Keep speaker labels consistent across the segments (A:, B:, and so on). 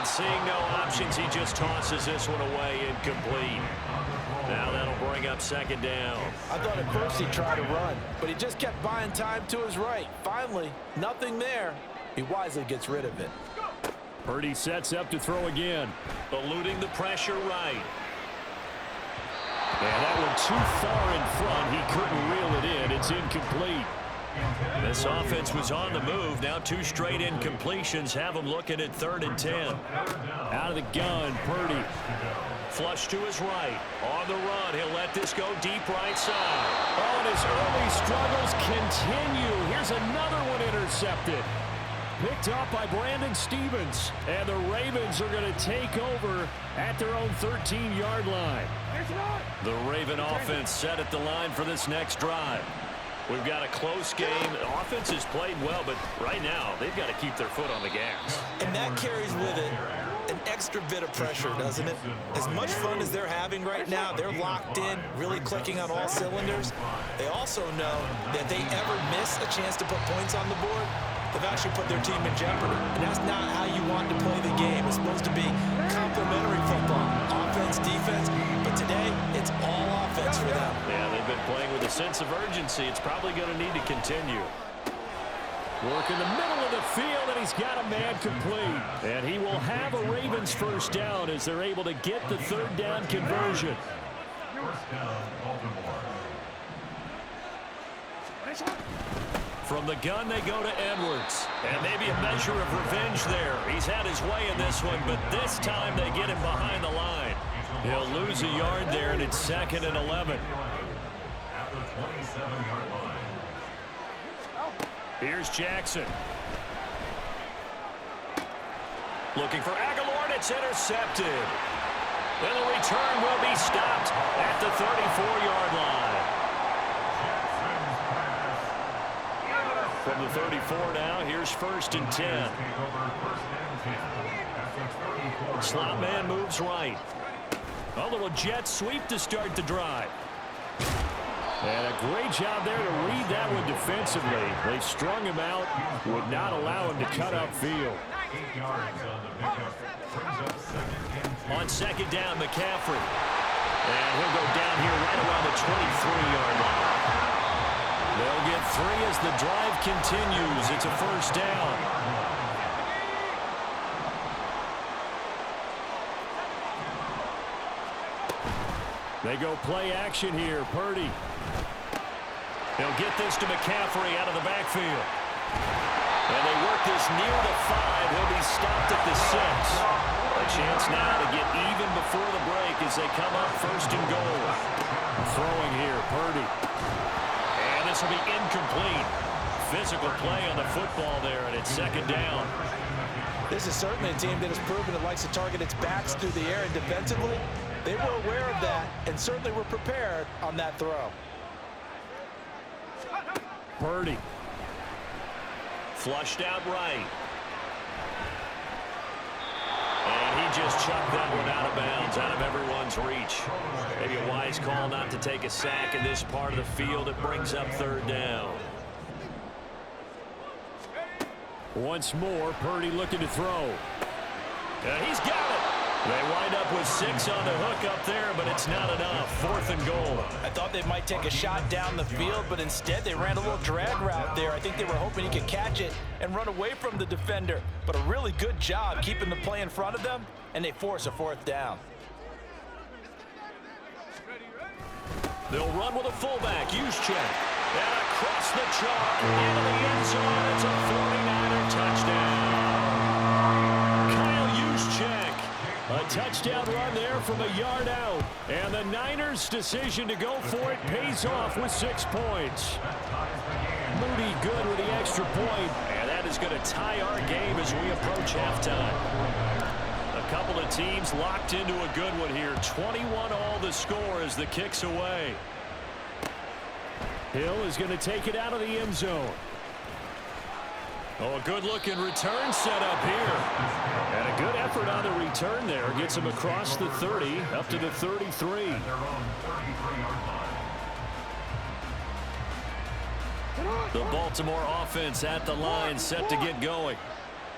A: And seeing no options, he just tosses this one away, incomplete. Now that'll bring up second down.
B: I thought at first he'd try to run, but he just kept buying time to his right. Finally, nothing there. He wisely gets rid of it.
C: Purdy sets up to throw again.
A: Eluding the pressure right.
C: And that one too far in front. He couldn't reel it in. It's incomplete.
A: This offense was on the move. Now 2 straight incompletions have them looking at 3rd and 10.
C: Out of the gun, Purdy.
A: Flush to his right. On the run, he'll let this go deep right side.
C: Oh, and his early struggles continue. Here's another one intercepted. Picked up by Brandon Stevens. And the Ravens are going to take over at their own 13-yard line.
A: The Raven offense set at the line for this next drive. We've got a close game. The offense has played well, but right now they've got to keep their foot on the gas.
B: And that carries with it an extra bit of pressure, doesn't it? As much fun as they're having right now, they're locked in, really clicking on all cylinders. They also know that if they ever miss a chance to put points on the board, they've actually put their team in jeopardy. And that's not how you want to play the game. It's supposed to be complementary football, offense, defense. But today, it's all offense for them.
A: Yeah, they've been playing with a sense of urgency. It's probably going to need to continue.
C: Work in the middle of the field, and he's got a man complete. And he will have a Ravens first down as they're able to get the 3rd down conversion.
A: From the gun, they go to Edwards. And maybe a measure of revenge there. He's had his way in this one, but this time they get him behind the line. He'll lose a yard there, and it's 2nd and 11. Here's Jackson. Looking for Aguilar, and it's intercepted. And the return will be stopped at the 34-yard line. From the 34 now, here's 1st and 10. Slot man moves right. A little jet sweep to start the drive. And a great job there to read that one defensively. They strung him out, would not allow him to cut upfield. On 2nd down, McCaffrey. And he'll go down here right around the 23-yard line. They'll get 3 as the drive continues. It's a first down.
C: They go play action here. Purdy.
A: He'll get this to McCaffrey out of the backfield. And they work this near the 5. He'll be stopped at the 6. A chance now to get even before the break as they come up 1st and goal.
C: Throwing here, Purdy.
A: And this will be incomplete. Physical play on the football there, and it's 2nd down.
B: This is certainly a team that has proven it likes to target its backs through the air and defensively. They were aware of that and certainly were prepared on that throw.
C: Purdy.
A: Flushed out right. And he just chucked that one out of bounds, out of everyone's reach. Maybe a wise call not to take a sack in this part of the field. It brings up 3rd down.
C: Once more, Purdy looking to throw.
A: He's got it. They wind up with 6 on the hook up there, but it's not enough. 4th and goal.
B: I thought they might take a shot down the field, but instead they ran a little drag route there. I think they were hoping he could catch it and run away from the defender. But a really good job keeping the play in front of them, and they force a 4th down.
A: They'll run with a fullback. Juszczyk. And across the chalk into the end zone. It's a 49er touchdown. Kyle Juszczyk.
C: A touchdown run there from a yard out. And the Niners' decision to go for it pays off with 6 points. Moody good with the extra point.
A: And that is going to tie our game as we approach halftime. A couple of teams locked into a good one here. 21 all the score as the kick's away.
C: Hill is going to take it out of the end zone.
A: Oh, a good-looking return set up here.
C: And a good effort on the return there. Gets him across the 30, up to the 33.
A: The Baltimore offense at the line, set to get going.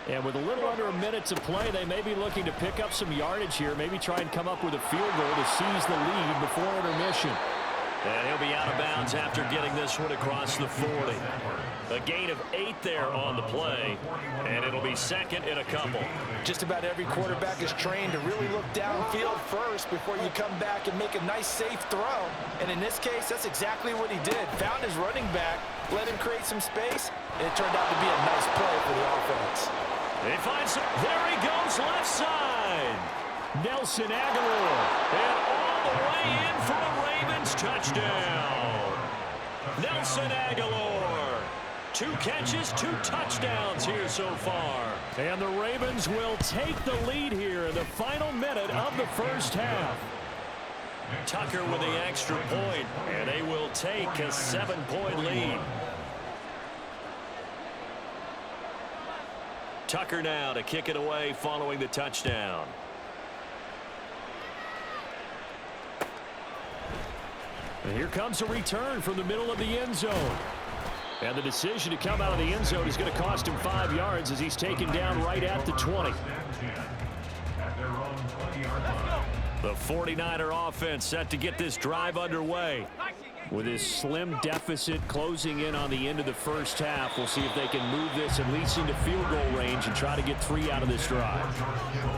C: And with a little under a minute to play, they may be looking to pick up some yardage here, maybe try and come up with a field goal to seize the lead before intermission.
A: And he'll be out of bounds after getting this one across the 40. A gain of 8 there on the play, and it'll be second in a couple.
B: Just about every quarterback is trained to really look downfield first before you come back and make a nice, safe throw. And in this case, that's exactly what he did. Found his running back, let him create some space, and it turned out to be a nice play for the offense.
A: He finds him. There he goes, left side.
C: Nelson Aguilar.
A: And all the way in for a Ravens touchdown. Nelson Aguilar. 2 catches, 2 touchdowns here so far.
C: And the Ravens will take the lead here in the final minute of the first half.
A: Tucker with the extra point, and they will take a 7-point lead. Tucker now to kick it away following the touchdown.
C: And here comes a return from the middle of the end zone. And the decision to come out of the end zone is going to cost him 5 yards as he's taken down right at the 20.
A: The 49er offense set to get this drive underway.
C: With his slim deficit closing in on the end of the first half, we'll see if they can move this at least into field goal range and try to get 3 out of this drive.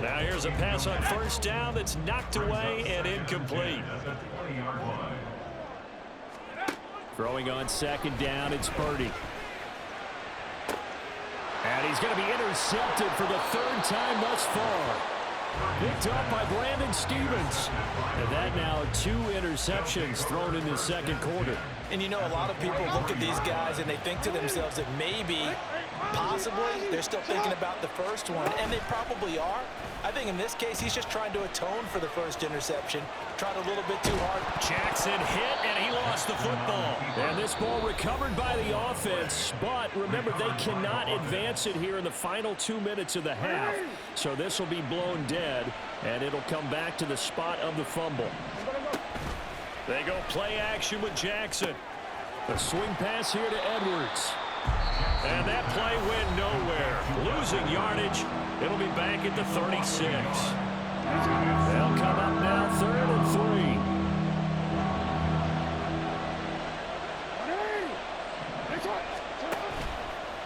A: Now here's a pass on first down that's knocked away and incomplete.
C: Throwing on second down, it's Purdy. And he's going to be intercepted for the 3rd time thus far. Picked up by Brandon Stevens. And that now 2 interceptions thrown in the second quarter.
B: And you know, a lot of people look at these guys and they think to themselves that maybe, possibly, they're still thinking about the first one. And they probably are. I think in this case, he's just trying to atone for the first interception. Tried a little bit too hard.
A: Jackson hit, and he lost the football.
C: And this ball recovered by the offense. But remember, they cannot advance it here in the final 2 minutes of the half. So this will be blown dead, and it'll come back to the spot of the fumble.
A: They go play action with Jackson.
C: A swing pass here to Edwards.
A: And that play went nowhere. Losing yardage. It'll be back at the 36.
C: They'll come up now 3rd and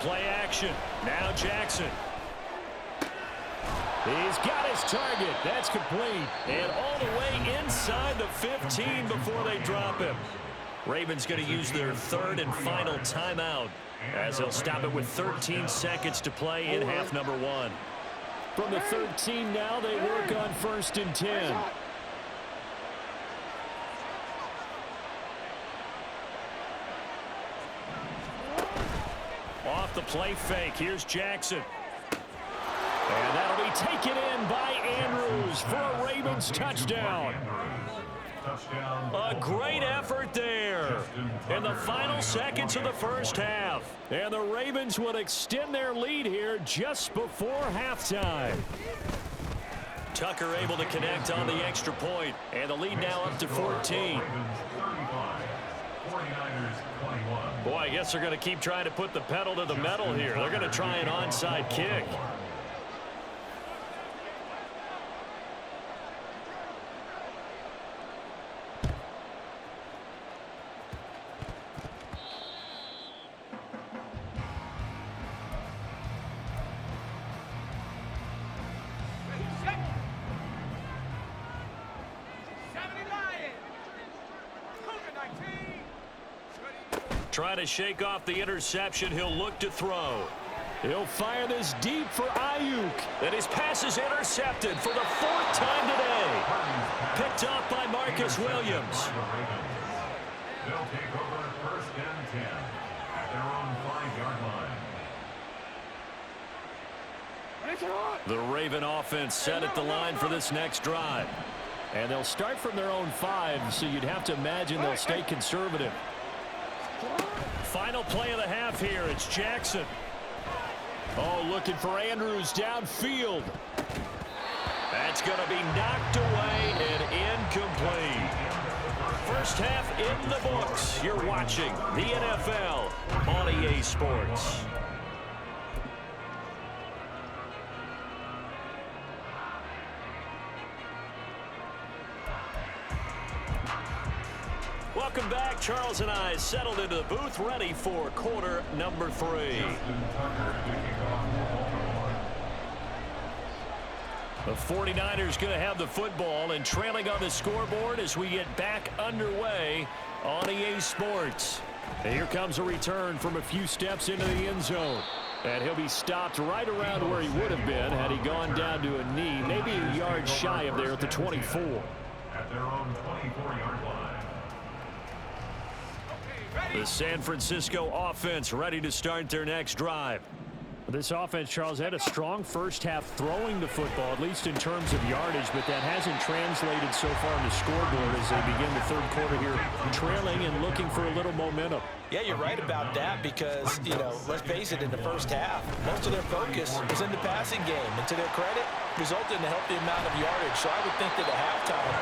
C: 3.
A: Play action. Now Jackson.
C: He's got his target. That's complete.
A: And all the way inside the 15 before they drop him. Ravens going to use their 3rd and final timeout as they'll stop it with 13 seconds to play in half number 1.
C: From the 13 now, they work on 1st and 10.
A: Off the play fake. Here's Jackson.
C: And that'll be taken in by Andrews for a Ravens touchdown.
A: A great effort there in the final seconds of the first half.
C: And the Ravens would extend their lead here just before halftime.
A: Tucker able to connect on the extra point, and the lead now up to 14. Boy, I guess they're going to keep trying to put the pedal to the metal here. They're going to try an onside kick. Trying to shake off the interception. He'll look to throw.
C: He'll fire this deep for Ayuk.
A: And his pass is intercepted for the 4th time today. Picked up by Marcus Williams.
D: They'll take over 1st and 10 at their own 5-yard line.
A: The Raven offense set at the line for this next drive.
C: And they'll start from their own 5, so you'd have to imagine they'll stay conservative.
A: Final play of the half here. It's Jackson.
C: Oh, looking for Andrews downfield.
A: That's going to be knocked away and incomplete. First half in the books. You're watching the NFL on EA Sports. Welcome back. Charles and I settled into the booth, ready for quarter number 3. The 49ers going to have the football and trailing on the scoreboard as we get back underway on EA Sports. And here comes a return from a few steps into the end zone. And he'll be stopped right around where he would have been had he gone down to a knee, maybe a yard shy of there at the 24.
D: At their own 24-yard line.
A: The San Francisco offense ready to start their next drive.
C: This offense, Charles, had a strong first half throwing the football, at least in terms of yardage, but that hasn't translated so far on the scoreboard as they begin the third quarter here, trailing and looking for a little momentum.
B: Yeah, you're right about that because, let's face it, in the first half, most of their focus was in the passing game. And to their credit, resulted in a healthy amount of yardage. So I would think that at halftime,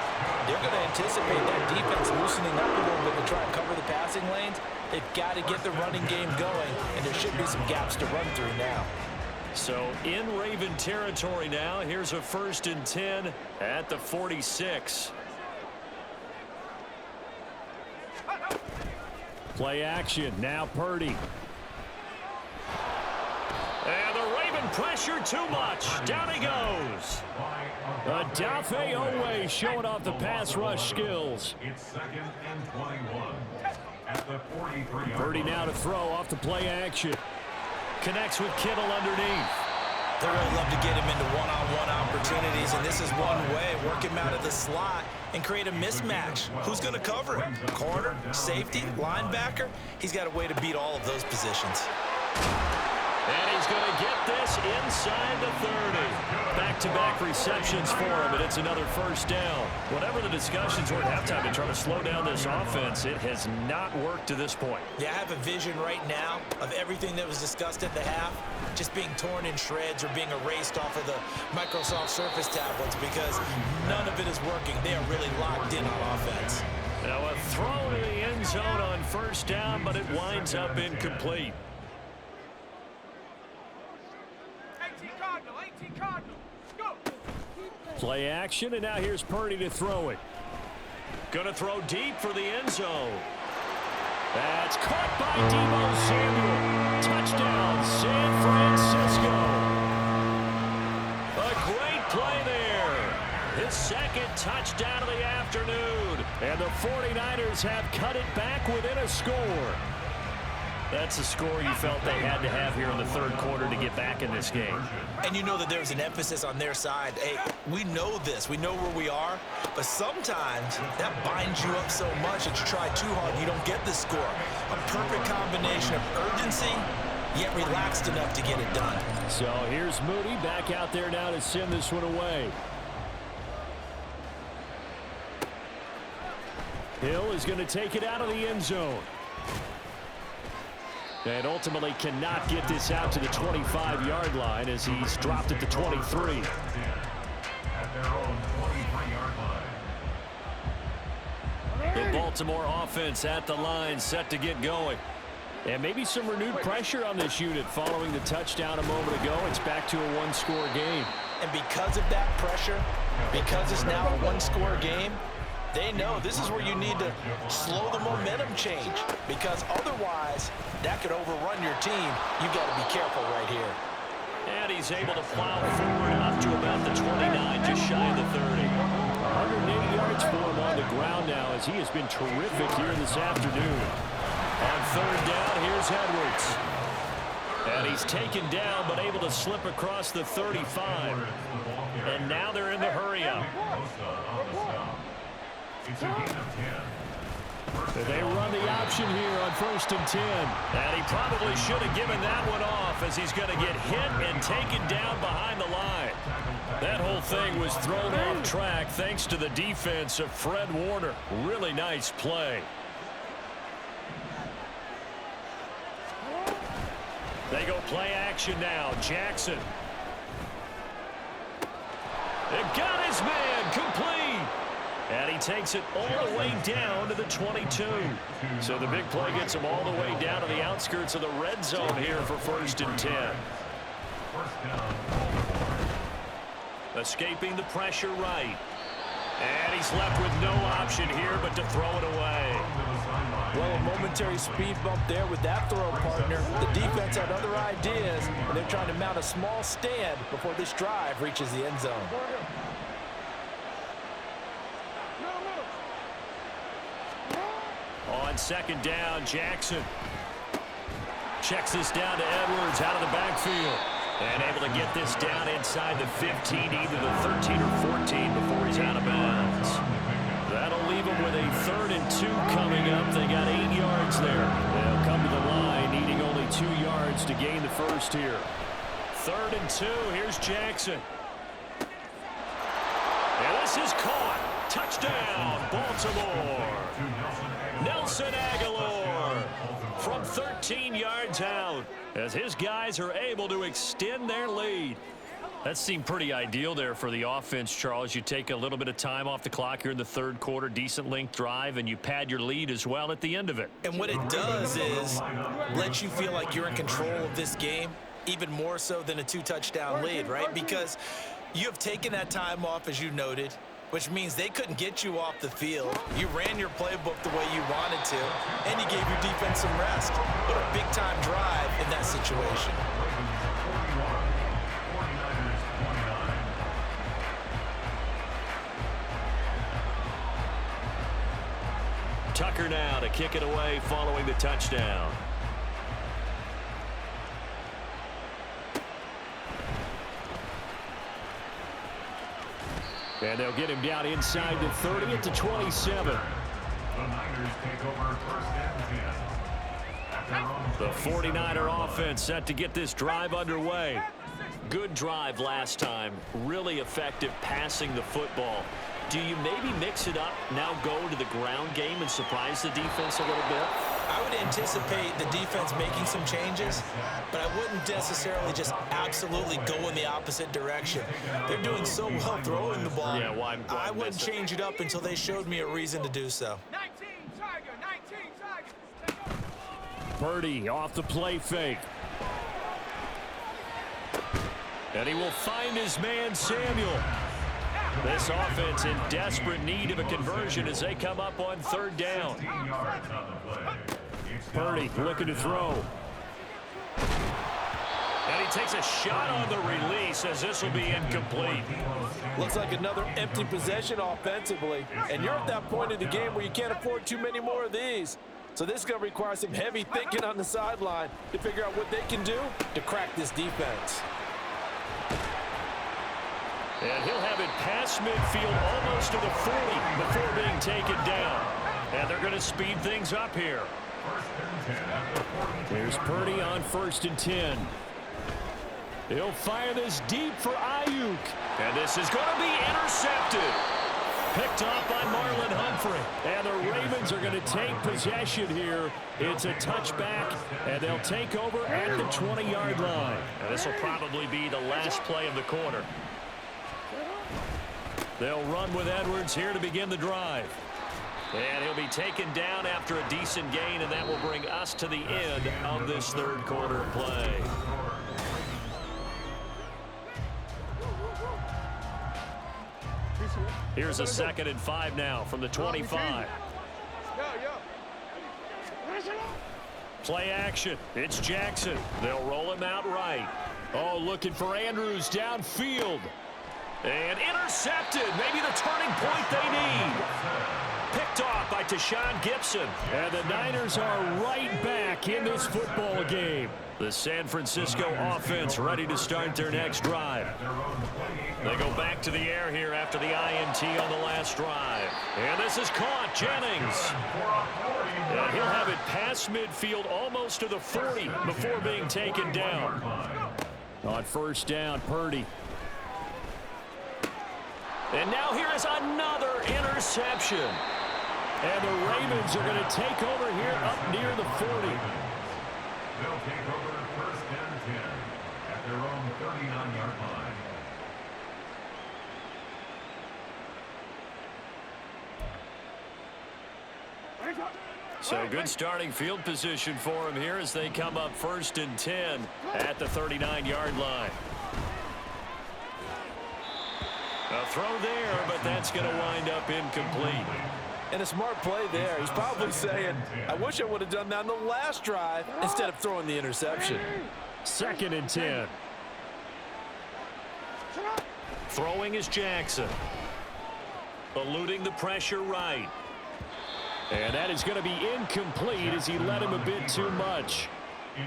B: they're going to anticipate that defense loosening up a little bit to try and cover the passing lanes. They've got to get the running game going, and there should be some gaps to run through now.
A: So in Raven territory now, here's a 1st and 10 at the 46.
C: Play action, now Purdy.
A: And the Raven pressure too much. Down he goes.
C: Adafe Owe showing off the pass rush skills.
D: It's 2nd and 21. At the 43-yard
C: Purdy now to throw off the play action.
A: Connects with Kittle underneath.
B: They really love to get him into one-on-one opportunities, and this is one way. Work him out of the slot and create a mismatch. Who's going to cover him? Corner, safety, linebacker? He's got a way to beat all of those positions.
A: And he's going to get this inside the 30. Back-to-back receptions for him, and it's another first down. Whatever the discussions were at halftime to try to slow down this offense, it has not worked to this point.
B: Yeah, I have a vision right now of everything that was discussed at the half just being torn in shreds or being erased off of the Microsoft Surface tablets because none of it is working. They are really locked in on offense.
A: Now a throw to the end zone on first down, but it winds up incomplete.
E: 18 Cardinal, go!
C: Play action, and now here's Purdy to throw it.
A: Going to throw deep for the end zone. That's caught by Deebo Samuel. Touchdown, San Francisco. A great play there. His 2nd touchdown of the afternoon.
C: And the 49ers have cut it back within a score.
A: That's a score you felt they had to have here in the third quarter to get back in this game.
B: And you know that there's an emphasis on their side. Hey, we know this. We know where we are. But sometimes that binds you up so much that you try too hard, you don't get the score. A perfect combination of urgency, yet relaxed enough to get it done.
C: So here's Moody back out there now to send this one away. Hill is going to take it out of the end zone. And ultimately cannot get this out to the 25-yard line as he's dropped at the 23.
D: At their own 23-yard line.
A: The Baltimore offense at the line, set to get going.
C: And maybe some renewed pressure on this unit following the touchdown a moment ago. It's back to a one-score game.
B: And because of that pressure, because it's now a one-score game, they know this is where you need to slow the momentum change because otherwise that could overrun your team. You've got to be careful right here.
A: And he's able to plow forward up to about the 29, just shy of the 30.
C: 180 yards for him on the ground now as he has been terrific here this afternoon.
A: On third down, here's Edwards. And he's taken down but able to slip across the 35. And now they're in the hurry-up.
D: It's a gain of 10.
C: They run the option here on 1st and 10.
A: And he probably should have given that one off as he's going to get hit and taken down behind the line. That whole thing was thrown off track thanks to the defense of Fred Warner. Really nice play. They go play action now. Jackson. It got his man complete. And he takes it all the way down to the 22. So the big play gets him all the way down to the outskirts of the red zone here for 1st and 10. Escaping the pressure right. And he's left with no option here but to throw it away.
B: Well, a momentary speed bump there with that throw, partner. The defense had other ideas, and they're trying to mount a small stand before this drive reaches the end zone.
A: On second down, Jackson checks this down to Edwards out of the backfield. And able to get this down inside the 15, either the 13 or 14 before he's out of bounds. That'll leave them with a 3rd and 2 coming up. They got 8 yards there. They'll come to the line, needing only 2 yards to gain the first here. 3rd and 2, here's Jackson. And this is caught. Touchdown, Baltimore. Nelson Aguilar from 13 yards out as his guys are able to extend their lead. That seemed pretty ideal there for the offense, Charles. You take a little bit of time off the clock here in the 3rd quarter, decent length drive, and you pad your lead as well at the end of it.
B: And what it does is let you feel like you're in control of this game, even more so than a 2-touchdown lead, right? Because you have taken that time off, as you noted, which means they couldn't get you off the field. You ran your playbook the way you wanted to, and you gave your defense some rest. What a big-time drive in that situation.
A: Tucker now to kick it away following the touchdown. And they'll get him down inside the 30 at the 27.
D: The Niners take over 1st and 10.
A: The 49er offense set to get this drive underway. Good drive last time. Really effective passing the football. Do you maybe mix it up, now go to the ground game and surprise the defense a little bit?
B: I would anticipate the defense making some changes, but I wouldn't necessarily just absolutely go in the opposite direction. They're doing so well throwing the ball.
A: Yeah, why
B: I wouldn't change it up until they showed me a reason to do so.
E: 19 Tiger, 19 Tiger.
A: Purdy off the play fake. And he will find his man, Samuel. This offense in desperate need of a conversion as they come up on 3rd down. Purdy looking to throw. And he takes a shot on the release as this will be incomplete.
B: Looks like another empty possession offensively. And you're at that point in the game where you can't afford too many more of these. So this is going to require some heavy thinking on the sideline to figure out what they can do to crack this defense.
A: And he'll have it past midfield almost to the 40 before being taken down. And they're going to speed things up here. Here's Purdy on 1st and 10. He'll fire this deep for Ayuk. And this is going to be intercepted. Picked off by Marlon Humphrey. And the Ravens are going to take possession here. It's a touchback, and they'll take over at the 20-yard line. And this will probably be the last play of the quarter. They'll run with Edwards here to begin the drive. And he'll be taken down after a decent gain, and that will bring us to the end of this 3rd quarter play. Here's a 2nd and 5 now from the 25. Play action. It's Jackson. They'll roll him out right. Oh, looking for Andrews downfield. And intercepted. Maybe the turning point they need. Picked off by Tashawn Gibson. And the Niners are right back in this football game. The San Francisco offense ready to start their next drive. They go back to the air here after the INT on the last drive. And this is caught. Jennings. And he'll have it past midfield almost to the 40 before being taken down. On 1st down, Purdy. And now here is another interception. And the Ravens are going to take over here up near the 40.
D: They'll take over 1st and 10 at their own 39-yard line.
A: So good starting field position for him here as they come up 1st and 10 at the 39-yard line. A throw there, but that's going to wind up incomplete.
B: And a smart play there. He's probably saying, I wish I would have done that on the last drive instead of throwing the interception.
C: 2nd and 10.
A: Throwing is Jackson. Eluding the pressure right.
C: And that is going to be incomplete as he led him a bit too much.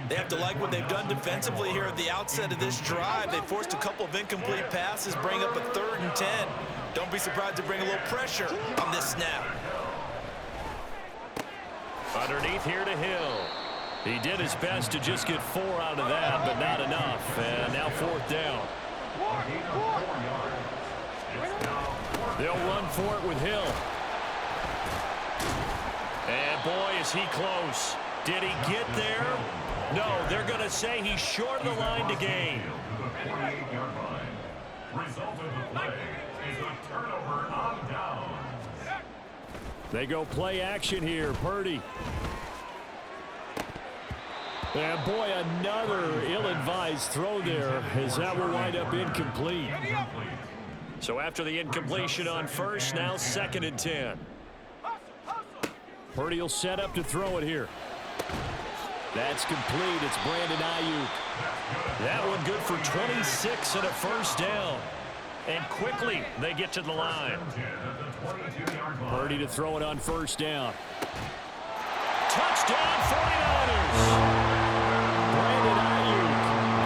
B: They have to like what they've done defensively here at the outset of this drive. They forced a couple of incomplete passes, bring up a 3rd and 10. Don't be surprised to bring a little pressure on this snap.
A: Underneath here to Hill. He did his best to just get 4 out of that, but not enough. And now 4th down. They'll run for it with Hill. And boy, is he close. Did he get there? No, they're going to say he's short of the line to gain.
D: Result of the play is a turnover on down.
C: They go play action here. Purdy. And boy, another ill-advised throw there as that will wind up incomplete.
A: So after the incompletion on first, now 2nd and 10.
C: Purdy will set up to throw it here. That's complete. It's Brandon Ayuk.
A: That one good for 26 and a 1st down. And quickly they get to the line.
C: Purdy to throw it on 1st down.
A: Touchdown 49ers.
C: Brandon Ayuk.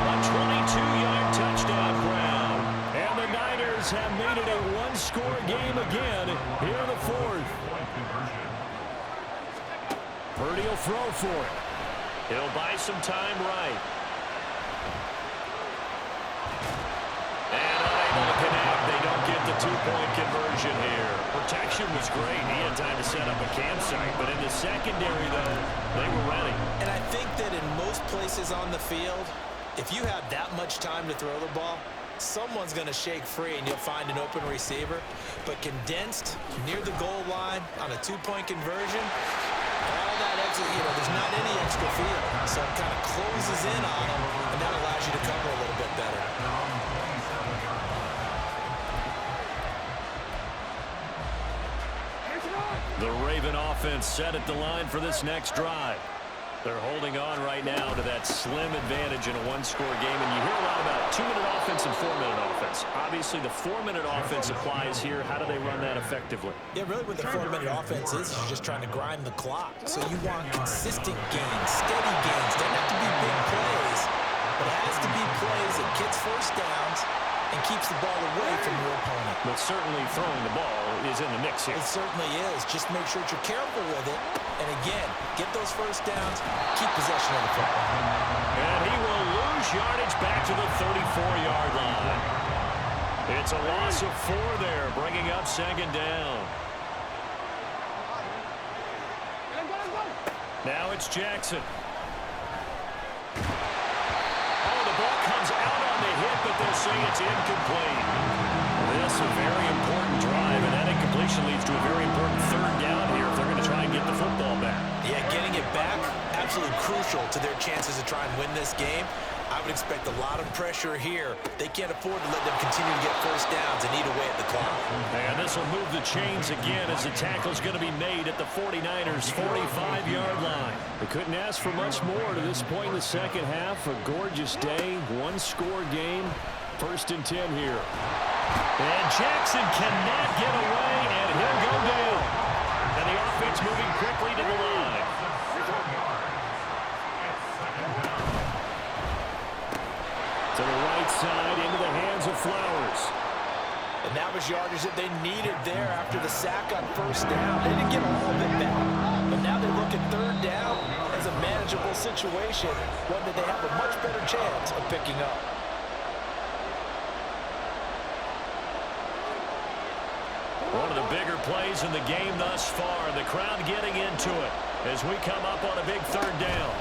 A: A 22-yard touchdown ground.
C: And the Niners have made it a one-score game again here in the 4th. Purdy will throw for it.
A: He'll buy some time right. And unable to connect. They don't get the 2-point conversion here. Protection was great. He had time to set up a campsite. But in the secondary, though, they were ready.
B: And I think that in most places on the field, if you have that much time to throw the ball, someone's going to shake free and you'll find an open receiver. But condensed near the goal line on a 2-point conversion, all that extra, there's not any extra field. So it kind of closes in on them, and that allows you to cover a little bit better.
A: The Raven offense set at the line for this next drive. They're holding on right now to that slim advantage in a one-score game. And you hear a lot about 2-minute offense and 4-minute offense. Obviously, the 4-minute offense applies here. How do they run that effectively?
B: Yeah, really what the 4-minute offense is you're just trying to grind the clock. So you want consistent gains, steady gains. Doesn't have to be big plays, but it has to be plays that gets 1st downs and keeps the ball away from your opponent.
A: But certainly throwing the ball is in the mix here.
B: It certainly is. Just make sure that you're careful with it. And again, get those 1st downs, keep possession of the football.
A: And he will lose yardage back to the 34-yard line. It's a loss of 4 there, bringing up 2nd down. Now it's Jackson. Oh, the ball comes out on the hit, but they'll say it's incomplete. This is a very important drive, and that incompletion leads to a very important 3rd down here if they're going to try and get the football back.
B: Yeah, getting it back, absolutely crucial to their chances to try and win this game. I would expect a lot of pressure here. They can't afford to let them continue to get 1st downs and eat away at the clock.
A: And this will move the chains again as the tackle's going to be made at the 49ers' 45-yard line.
C: They couldn't ask for much more to this point in the 2nd half. A gorgeous day, one-score game. 1st and 10 here.
A: And Jackson cannot get away, and he'll go down. And the offense moving quickly to the line.
C: To the right side, into the hands of Flowers.
B: And that was yardage that they needed there after the sack on 1st down. They didn't get all of it back, but now they look at 3rd down as a manageable situation, one that they have a much better chance of picking up.
A: One of the bigger plays in the game thus far. The crowd getting into it as we come up on a big 3rd down.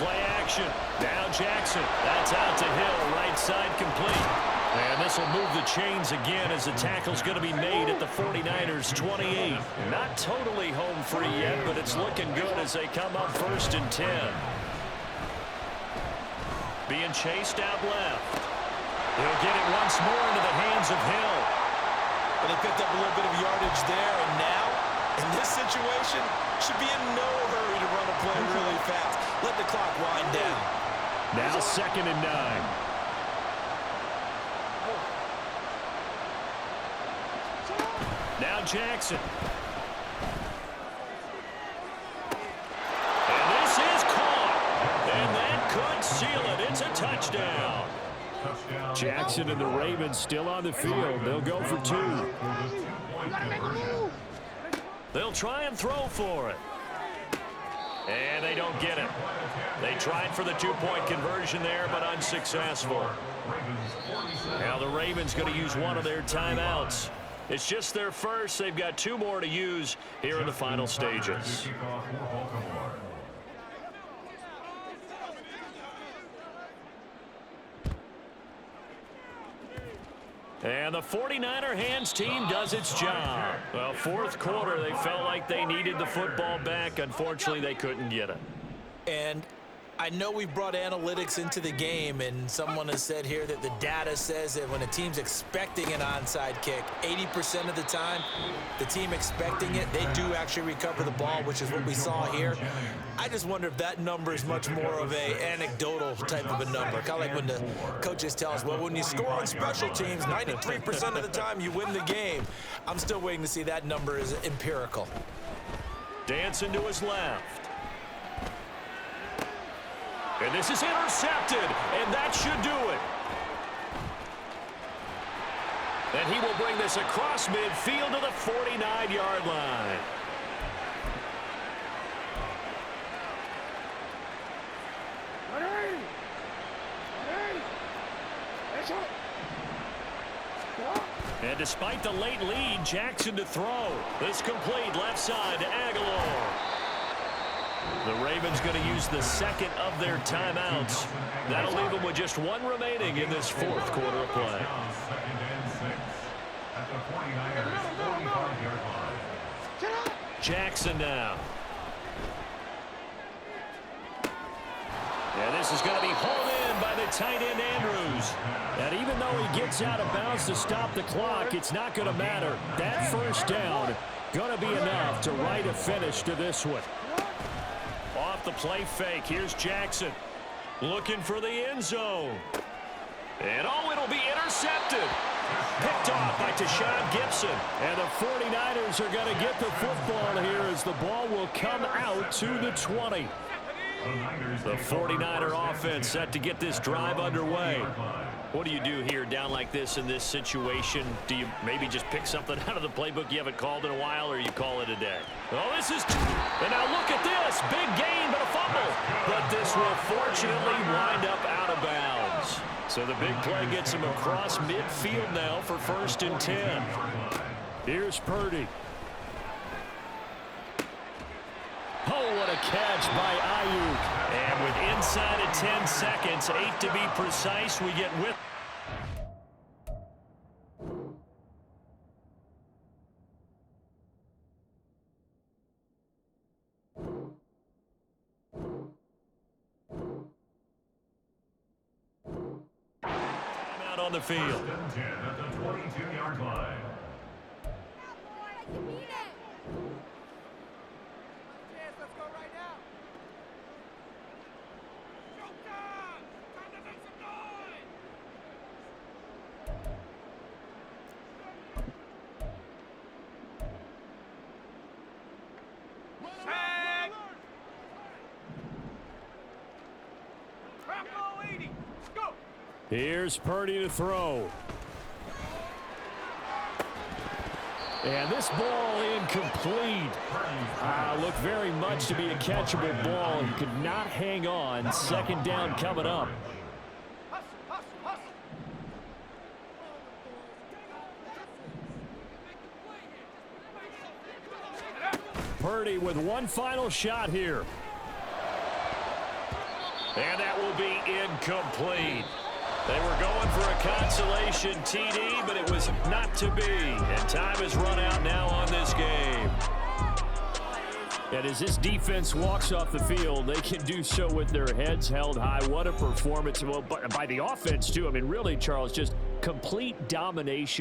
A: Play action. Now Jackson. That's out to Hill. Right side complete. And this will move the chains again as the tackle's going to be made at the 49ers' 28. Not totally home free yet, but it's looking good as they come up 1st and 10. Being chased out left. He'll get it once more into the hands of Hill.
B: And they picked up a little bit of yardage there, and now In this situation, should be in no hurry to run a play really fast. Let the clock wind down.
C: Now 2nd and 9. Now Jackson. And this is caught. And that could seal it. It's a touchdown. Jackson and the Ravens still on the field. They'll go for 2. They'll try and throw for it. And they don't get it. They tried for the 2-point conversion there, but unsuccessful. Now the Ravens going to use one of their timeouts. It's just their first. They've got 2 more to use here in the final stages. And the 49er hands team does its job. Well, 4th quarter, they felt like they needed the football back. Unfortunately, they couldn't get it.
B: And I know we've brought analytics into the game, and someone has said here that the data says that when a team's expecting an onside kick, 80% of the time, the team expecting it, they do actually recover the ball, which is what we saw here. I just wonder if that number is much more of a anecdotal type of a number. Kind of like when the coaches tell us, well, when you score on special teams, 93% of the time you win the game. I'm still waiting to see that number is empirical.
C: Dancing to his left. And this is intercepted, and that should do it. And he will bring this across midfield to the 49-yard line. And despite the late lead, Jackson to throw. This complete left side to Aguilar. The Ravens going to use the 2nd of their timeouts. That'll leave them with just 1 remaining in this 4th quarter of play. Jackson now. And this is going to be hauled in by the tight end Andrews. And even though he gets out of bounds to stop the clock, it's not going to matter. That first down going to be enough to write a finish to this one. Off the play fake, here's Jackson. Looking for the end zone. And oh, it'll be intercepted. Picked off by Tashawn Gibson. And the 49ers are going to get the football here as the ball will come out to the 20. The 49er offense set to get this drive underway. What do you do here down like this in this situation? Do you maybe just pick something out of the playbook you haven't called in a while, or you call it a day? Oh, this is... And now look at this. Big gain, but a fumble. But this will fortunately wind up out of bounds. So the big play gets him across midfield now for 1st and 10. Here's Purdy. Oh, what a catch by Ayuk. And with inside of 10 seconds, 8 to be precise, we get with. Out on the field.
D: 10 at the 22-yard line.
E: Let's go right now. Showtime! Time to make some noise! Tag! Bravo 80. Let's go!
C: Here's Purdy to throw. And this ball incomplete. Looked very much to be a catchable ball. He could not hang on. 2nd down coming up.
E: Hustle, hustle, hustle!
C: Purdy with one final shot here. And that will be incomplete. They were going for a consolation TD, but it was not to be. And time has run out now on this game. And as this defense walks off the field, they can do so with their heads held high. What a performance. Well, by the offense, too. I mean, really, Charles, just complete domination.